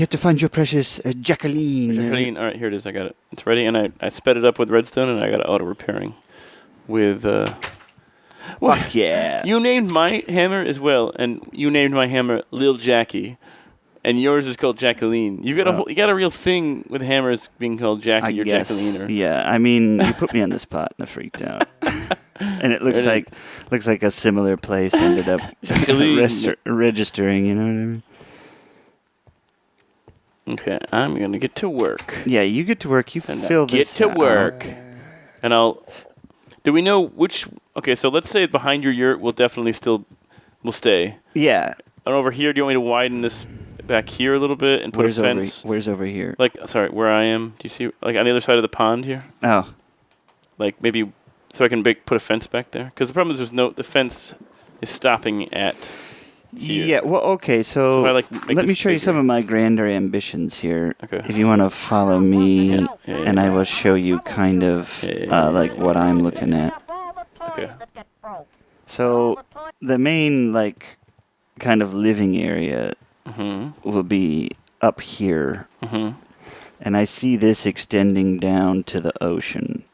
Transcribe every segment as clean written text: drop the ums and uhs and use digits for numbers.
have to find your precious Jacqueline. Jacqueline. All right, here it is. I got it. It's ready, and I sped it up with redstone, and I got it auto repairing with. Fuck yeah! You named my hammer as well, and you named my hammer Lil Jackie, and yours is called Jacqueline. You got a real thing with hammers being called Jackie or Jacqueline. Or yeah, I mean, you put me on the spot and I freaked out. And it looks like a similar place ended up registering. You know what I mean? Okay, I'm gonna get to work. Yeah, you get to work. You fill this. Get to work, and I'll. Do we know which? Okay, so let's say behind your yurt will definitely will stay. Yeah. And over here, do you want me to widen this back here a little bit and put a fence? Where's over here? Like, sorry, where I am. Do you see, like, on the other side of the pond here? Oh. Like, maybe, so I can put a fence back there? Because the problem is the fence is stopping at here. Yeah, well, okay, so let me show you some of my grander ambitions here. Okay. If you want to follow me, and I will show you kind of, like, what I'm looking at. Okay. So, the main, like, kind of living area will be up here. Mm-hmm. And I see this extending down to the ocean.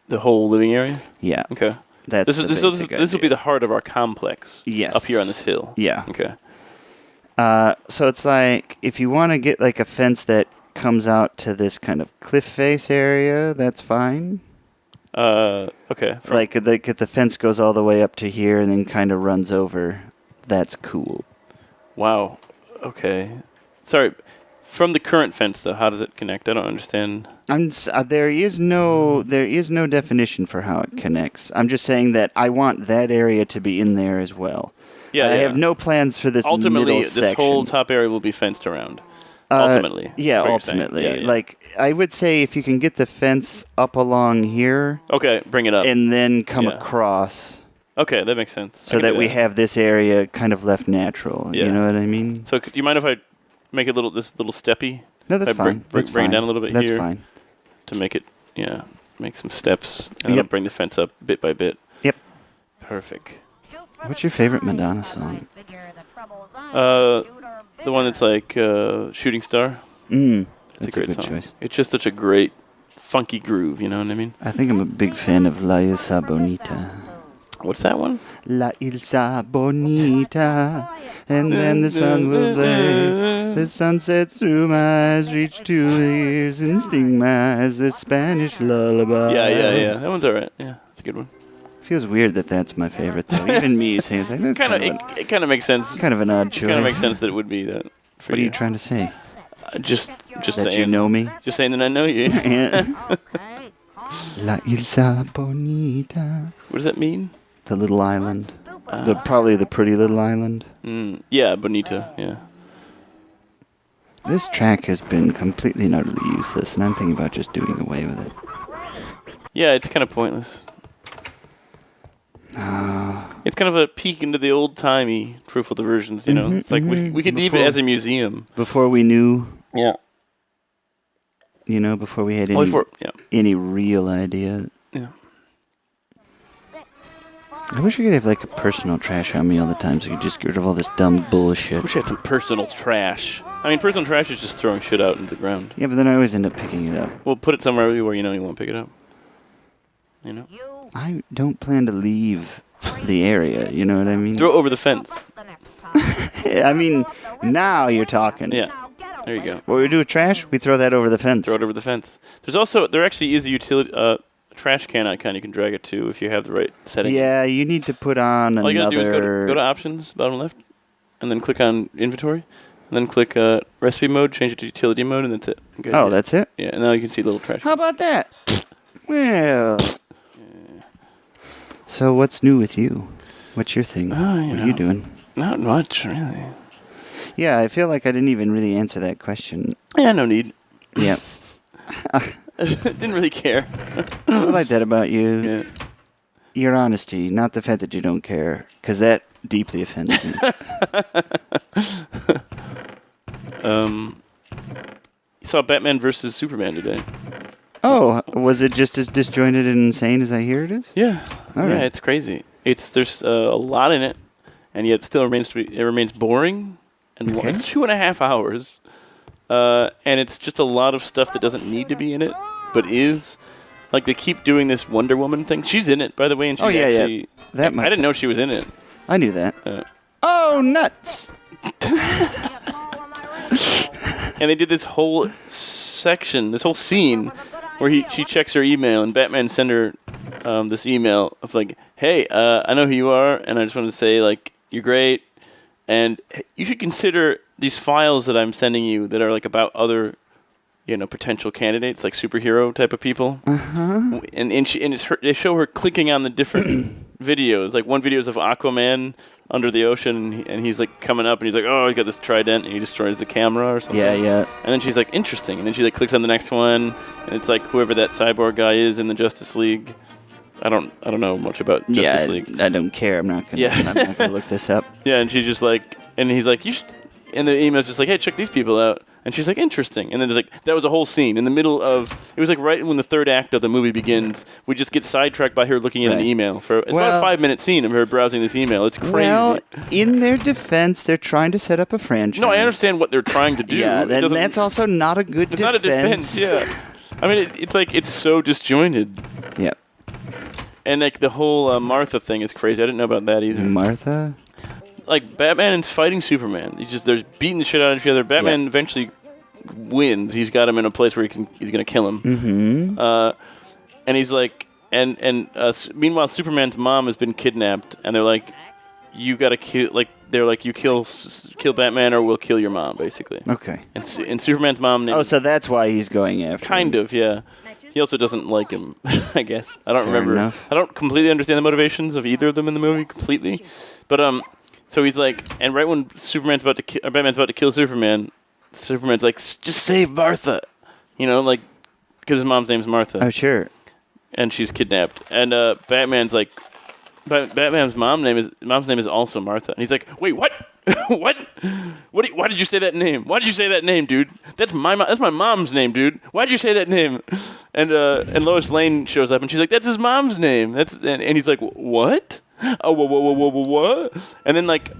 The whole living area? Yeah. Okay. This will be the heart of our complex. Yes. Up here on this hill. Yeah. Okay. So it's like, if you want to get like a fence that comes out to this kind of cliff face area, that's fine. Okay. Like the fence goes all the way up to here and then kind of runs over. That's cool. Wow. Okay. Sorry. From the current fence, though, how does it connect? I don't understand. There is no definition for how it connects. I'm just saying that I want that area to be in there as well. Yeah. I have no plans for this ultimately, middle this section. whole top area will be fenced around. Ultimately. Yeah, ultimately. Yeah. Like, I would say if you can get the fence up along here. Okay, bring it up. And then come across. Okay, that makes sense. So that we have this area kind of left natural. Yeah. You know what I mean? So, do you mind if I make it this little steppy? No, that's fine. Bring it down a little bit here. That's fine. To make it, make some steps. And I'll bring the fence up bit by bit. Yep. Perfect. What's your favorite Madonna song? The one that's like Shooting Star. That's a great good song. Choice. It's just such a great, funky groove, you know what I mean? I think I'm a big fan of La Isla Bonita. What's that one? La Isla Bonita, and then the sun will blaze. The sunset through my eyes, reach to the ears and sting my eyes. The Spanish lullaby. Yeah. That one's alright. Yeah, that's a good one. Feels weird that that's my favorite, though. Even me saying it's like that's it kind of makes sense. Kind of an odd choice. It kind of makes sense that it would be that. What are you trying to say? Just that saying. You know me. Just saying that I know you. La Isla Bonita. What does that mean? The little island. Probably the pretty little island. Yeah, Bonita. Yeah. This track has been completely and utterly useless, and I'm thinking about just doing away with it. Yeah, it's kind of pointless. It's kind of a peek into the old-timey Fruitful Diversions, you know? It's like we could leave it as a museum. Before we knew... Yeah. You know, before we had any real idea. Yeah. I wish I could have, like, a personal trash on me all the time so I could just get rid of all this dumb bullshit. I wish I had some personal trash. I mean, personal trash is just throwing shit out into the ground. Yeah, but then I always end up picking it up. Well, put it somewhere where you know you won't pick it up. You know? I don't plan to leave the area, you know what I mean? Throw it over the fence. I mean, now you're talking. Yeah. There you go. What we do with trash, we throw that over the fence. Throw it over the fence. There actually is a utility, trash can icon you can drag it to if you have the right setting. Yeah, you need to put on All another... you gotta do is go to options, bottom left, and then click on inventory, and then click recipe mode, change it to utility mode, and that's it. Okay, that's it? Yeah, and now you can see little trash. How about that? Well... So what's new with you? What's your thing? What are you doing? Not much, really. Yeah, I feel like I didn't even really answer that question. Yeah, no need. Yeah. Didn't really care. I like that about you. Yeah. Your honesty, not the fact that you don't care, because that deeply offends me. You saw Batman versus Superman today. Oh, was it just as disjointed and insane as I hear it is? Yeah. All right. It's crazy. There's a lot in it, and yet still remains boring. And it's 2.5 hours. and it's just a lot of stuff that doesn't need to be in it, but is. Like, they keep doing this Wonder Woman thing. She's in it, by the way, and she's actually... That much. I didn't know she was in it. I knew that. Oh, nuts! And they did this whole section, this whole scene, where she checks her email, and Batman sent her this email of like, hey, I know who you are, and I just wanted to say, like, you're great, and you should consider these files that I'm sending you that are, like, about other... potential candidates, like superhero type of people. Uh-huh. And they show her clicking on the different videos. Like, one video is of Aquaman under the ocean, and he's, like, coming up, and he's like, oh, he got this trident, and he destroys the camera or something. Yeah. And then she's like, interesting. And then she, like, clicks on the next one, and it's, like, whoever that cyborg guy is in the Justice League. I don't know much about Justice League. I don't care. I'm not gonna look this up. Yeah, and she's just like, and he's like, you should, and the email's just like, hey, check these people out. And she's like, interesting. And then there's like, that was a whole scene in the middle of, it was like right when the third act of the movie begins, we just get sidetracked by her looking at an email. It's about a 5-minute scene of her browsing this email. It's crazy. Well, in their defense, they're trying to set up a franchise. No, I understand what they're trying to do. Yeah, that's also not a good defense. It's not a defense, yeah. I mean, it's like, it's so disjointed. Yeah. And like the whole Martha thing is crazy. I didn't know about that either. Martha? Like, Batman is fighting Superman. They're beating the shit out of each other. Batman eventually wins. He's got him in a place where he's going to kill him. Mm-hmm. And he's like, meanwhile, Superman's mom has been kidnapped, and they're like, you got to kill, like, they're like, you kill Batman or we'll kill your mom, basically. Okay. And Superman's mom... so that's why he's going after Kind him. of, yeah. He also doesn't like him, I guess. I don't remember. Enough. I don't completely understand the motivations of either of them in the movie completely. But, so he's like, and right when Batman's about to kill Superman's like, just save Martha, like, because his mom's name's Martha. Oh, sure. And she's kidnapped, and Batman's like, Batman's mom's name is also Martha, and he's like, wait, what? What? Why did you say that name? Why did you say that name, dude? That's my mom's name, dude. Why did you say that name? And Lois Lane shows up, and she's like, that's his mom's name. And he's like, what? Oh, whoa, what? And then, like,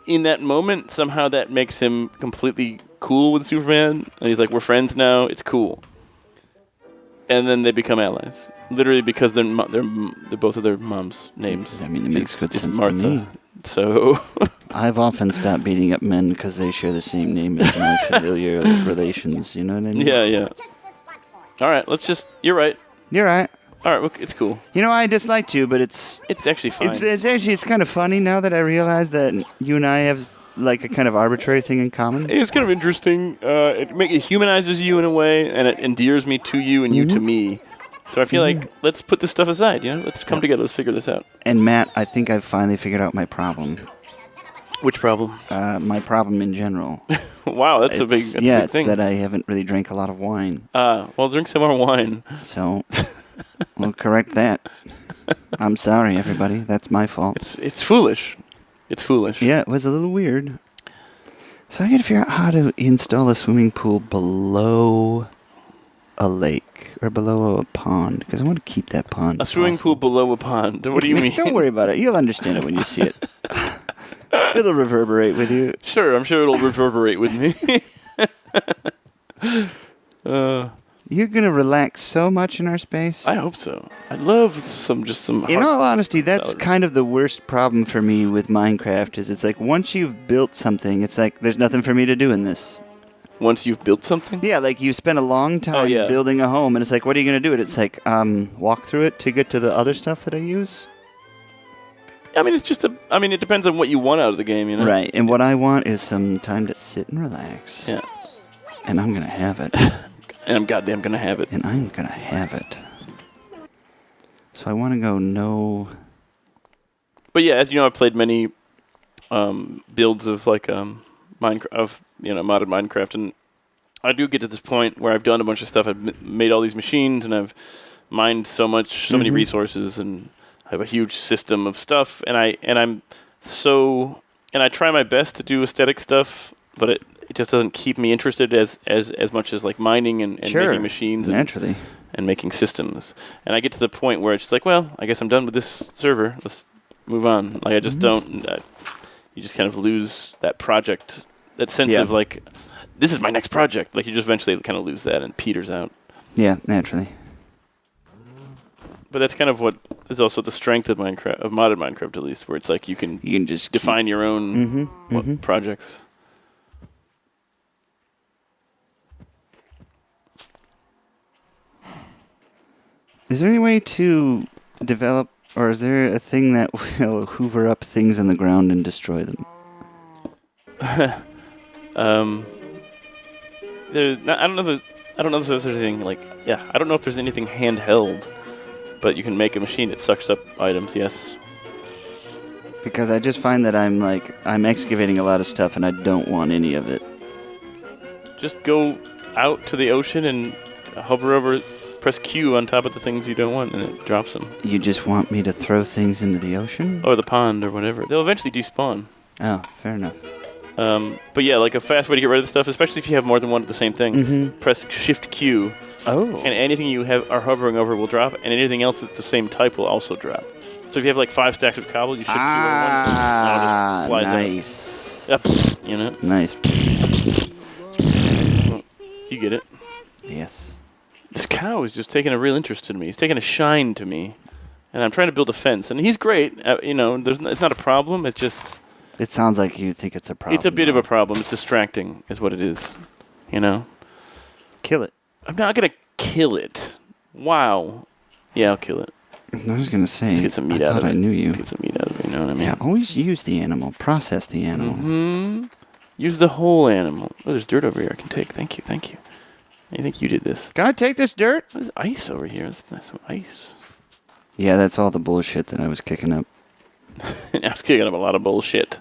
in that moment, somehow that makes him completely cool with Superman. And he's like, we're friends now. It's cool. And then they become allies. Literally because they're both of their mom's names. I mean, it makes good sense Martha. to me. So... I've often stopped beating up men because they share the same name as my familiar relations. You know what I mean? Yeah. All right, you're right. You're right. All right, it's cool. I disliked you, but it's actually fine. It's kind of funny now that I realize that you and I have like a kind of arbitrary thing in common. It's kind of interesting. It humanizes you in a way, and it endears me to you and you to me. So I feel like let's put this stuff aside. Let's come together. Let's figure this out. And Matt, I think I've finally figured out my problem. Which problem? My problem in general. Wow, that's a big thing. It's that I haven't really drank a lot of wine. Well, drink some more wine. So, we'll correct that. I'm sorry, everybody. That's my fault. It's foolish. It's foolish. Yeah, it was a little weird. So I got to figure out how to install a swimming pool below a lake or below a pond because I want to keep that pond. A swimming pool below a pond. What do you mean? Don't worry about it. You'll understand it when you see it. It'll reverberate with you. Sure, I'm sure it'll reverberate with me. You're going to relax so much in our space. I hope so. I'd love some. In all honesty, that's kind of the worst problem for me with Minecraft is it's like once you've built something, it's like there's nothing for me to do in this. Once you've built something? Yeah, like you spend a long time building a home, and it's like, what are you going to do? It's like, walk through it to get to the other stuff that I use? I mean, it depends on what you want out of the game, Right, and what I want is some time to sit and relax. Yeah. And I'm going to have it. And I'm goddamn going to have it. And I'm going to have it. So I want to go no... But yeah, as you know, I've played many builds of like Minecraft, of modded Minecraft, and I do get to this point where I've done a bunch of stuff. I've made all these machines, and I've mined so many resources, and I have a huge system of stuff, and I try my best to do aesthetic stuff, but it just doesn't keep me interested as much as like mining and making machines naturally and making systems. And I get to the point where it's just like, well, I guess I'm done with this server. Let's move on. Like I just don't. You just kind of lose that project, that sense of like this is my next project. Like you just eventually kind of lose that and peters out. Yeah, naturally. But that's kind of what is also the strength of Minecraft, of modded Minecraft at least, where it's like you can just define your own projects. Is there any way to develop, or is there a thing that will hoover up things in the ground and destroy them? I don't know if there's anything like I don't know if there's anything handheld, but you can make a machine that sucks up items. Yes. Because I just find that I'm excavating a lot of stuff and I don't want any of it. Just go out to the ocean and hover over, press Q on top of the things you don't want, and it drops them. You just want me to throw things into the ocean? Or the pond or whatever. They'll eventually despawn. Oh, fair enough. But yeah, like a fast way to get rid of the stuff, especially if you have more than one of the same thing, press Shift Q. Oh. And anything you are hovering over will drop, and anything else that's the same type will also drop. So if you have like 5 stacks of cobble, you Shift Q over one, and it just slides out. Nice. You know? Nice. You get it. Yes. This cow is just taking a real interest in me. He's taking a shine to me. And I'm trying to build a fence. And he's great. It's not a problem. It's just... It sounds like you think it's a problem. It's a bit of a problem. It's distracting is what it is. You know? Kill it. I'm not going to kill it. Wow. Yeah, I'll kill it. I was going to say, Let's get some meat out of it. I knew you. Let's get some meat out of it, you know what I mean? Yeah, always use the animal. Process the animal. Use the whole animal. Oh, there's dirt over here I can take. Thank you. I think you did this. Can I take this dirt? There's ice over here. There's nice some ice. Yeah, that's all the bullshit that I was kicking up. I was kicking up a lot of bullshit.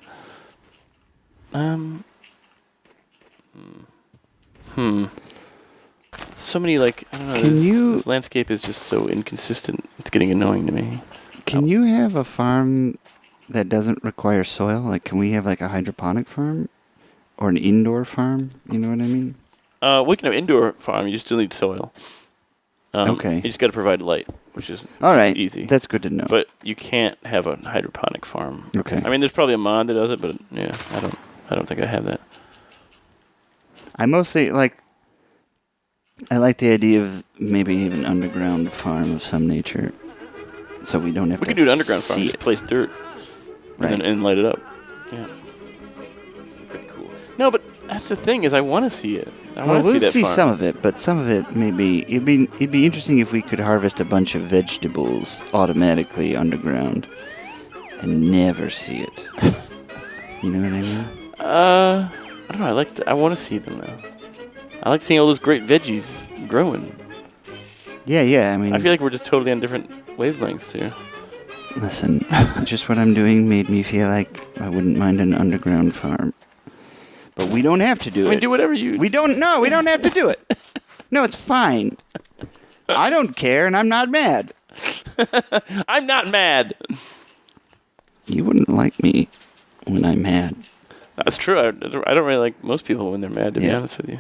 So many, like, I don't know. This landscape is just so inconsistent. It's getting annoying to me. Can you have a farm that doesn't require soil? Like, can we have, like, a hydroponic farm? Or an indoor farm? You know what I mean? We can have indoor farm. You just still need soil. Okay. You just got to provide light, which is all right. Easy. That's good to know. But you can't have a hydroponic farm. Okay. I mean, there's probably a mod that does it, but yeah, I don't think I have that. I mostly I like the idea of maybe even underground farm of some nature, so we don't have. We to could do an underground farm. it. Just place dirt, right, and light it up. Yeah. Pretty cool. No, but that's the thing is, I want to see it. We'll see some of it, but some of it maybe it'd be interesting if we could harvest a bunch of vegetables automatically underground and never see it. You know what I mean? I don't know. I want to see them though. I like seeing all those great veggies growing. Yeah. I mean, I feel like we're just totally on different wavelengths here. Listen, just what I'm doing made me feel like I wouldn't mind an underground farm. But we don't have to do it. I mean, do whatever you... We don't have to do it. No, it's fine. I don't care, and I'm not mad. I'm not mad. You wouldn't like me when I'm mad. That's true. I don't really like most people when they're mad, to be honest with you.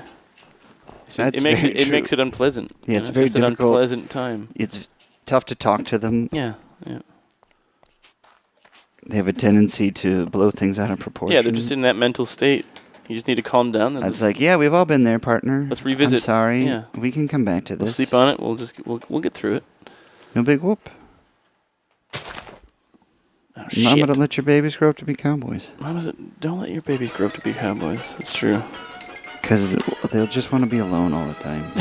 It makes it unpleasant. Yeah, it's very just difficult. An unpleasant time. It's tough to talk to them. Yeah. They have a tendency to blow things out of proportion. Yeah, they're just in that mental state. You just need to calm down. I was like, yeah, we've all been there, partner. Let's revisit. I'm sorry. Yeah. We can come back to this. We'll sleep on it. We'll get through it. No big whoop. Oh, Mom, don't let your babies grow up to be cowboys. Don't let your babies grow up to be cowboys. It's true. Because they'll just want to be alone all the time.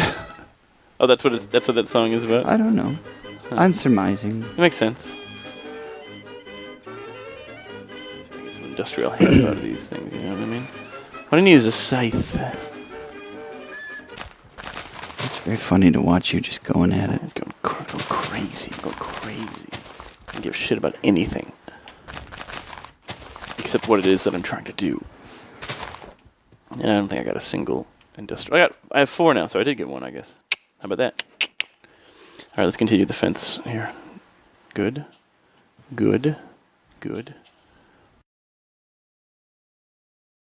Oh, that's what that song is about? I don't know. Huh. I'm surmising. It makes sense. Get some industrial hands out of these things, you know what I mean? What I need is a scythe. It's very funny to watch you just going at it. It's going crazy. I don't give a shit about anything. Except what it is that I'm trying to do. And I don't think I got a single industrial. I have 4 now, so I did get one, I guess. How about that? All right, let's continue the fence here. Good.